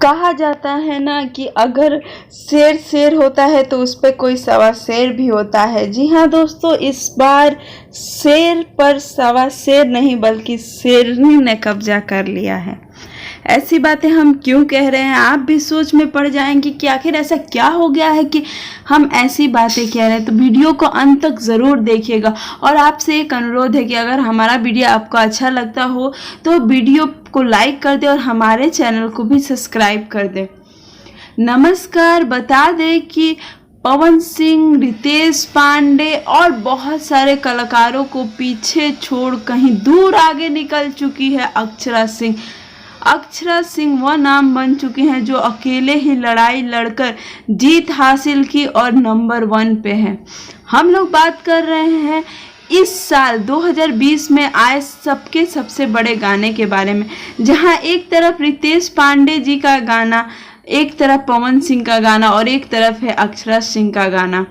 कहा जाता है ना कि अगर शेर शेर होता है तो उस पर कोई सवा शेर भी होता है। जी हाँ दोस्तों, इस बार शेर पर सवा शेर नहीं बल्कि शेरनी ने कब्जा कर लिया है। ऐसी बातें हम क्यों कह रहे हैं, आप भी सोच में पड़ जाएंगे कि आखिर ऐसा क्या हो गया है कि हम ऐसी बातें कह रहे हैं। तो वीडियो को अंत तक ज़रूर देखिएगा और आपसे एक अनुरोध है कि अगर हमारा वीडियो आपको अच्छा लगता हो तो वीडियो को लाइक कर दे और हमारे चैनल को भी सब्सक्राइब कर दे। नमस्कार, बता दें कि पवन सिंह, रितेश पांडे और बहुत सारे कलाकारों को पीछे छोड़ कहीं दूर आगे निकल चुकी है अक्षरा सिंह। अक्षरा सिंह वह नाम बन चुकी हैं जो अकेले ही लड़ाई लड़कर जीत हासिल की और नंबर 1 पे है। हम लोग बात कर रहे हैं इस साल 2020 में आए सबके सबसे बड़े गाने के बारे में, जहां एक तरफ रितेश पांडे जी का गाना, एक तरफ पवन सिंह का गाना और एक तरफ है अक्षरा सिंह का गाना।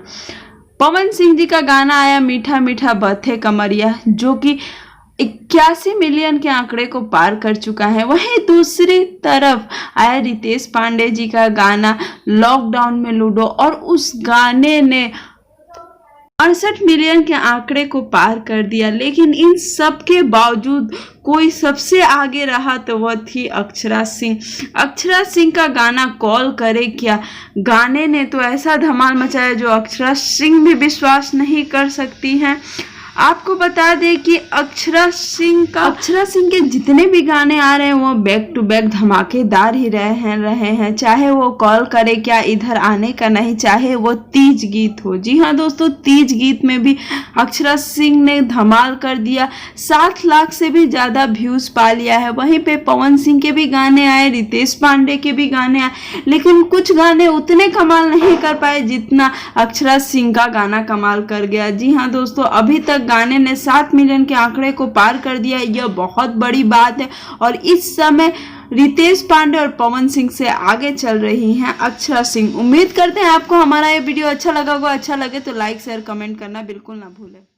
पवन सिंह जी का गाना आया मीठा मीठा बथे कमरिया, जो कि 81 मिलियन के आंकड़े को पार कर चुका है। वहीं दूसरी तरफ आया रितेश पांडे जी का गाना लॉकडाउन में लूडो और उस गाने ने 68 मिलियन के आंकड़े को पार कर दिया। लेकिन इन सब के बावजूद कोई सबसे आगे रहा तो वह थी अक्षरा सिंह। अक्षरा सिंह का गाना कॉल करे क्या, गाने ने तो ऐसा धमाल मचाया जो अक्षरा सिंह भी विश्वास नहीं कर सकती हैं। आपको बता दें कि अक्षरा सिंह के जितने भी गाने आ रहे हैं वो बैक टू बैक धमाकेदार ही रहे हैं। चाहे वो कॉल करे क्या, इधर आने का नहीं, चाहे वो तीज गीत हो। जी हाँ दोस्तों, तीज गीत में भी अक्षरा सिंह ने धमाल कर दिया, 7 लाख से भी ज़्यादा व्यूज़ पा लिया है। वहीं पे पवन सिंह के भी गाने आए, रितेश पांडे के भी गाने आए, लेकिन कुछ गाने उतने कमाल नहीं कर पाए जितना अक्षरा सिंह का गाना कमाल कर गया। जी हाँ दोस्तों, अभी तक गाने ने 7 मिलियन के आंकड़े को पार कर दिया। यह बहुत बड़ी बात है और इस समय रितेश पांडे और पवन सिंह से आगे चल रही हैं अक्षरा सिंह। उम्मीद करते हैं आपको हमारा ये वीडियो अच्छा लगा होगा। अच्छा लगे तो लाइक शेयर कमेंट करना बिल्कुल ना भूलें।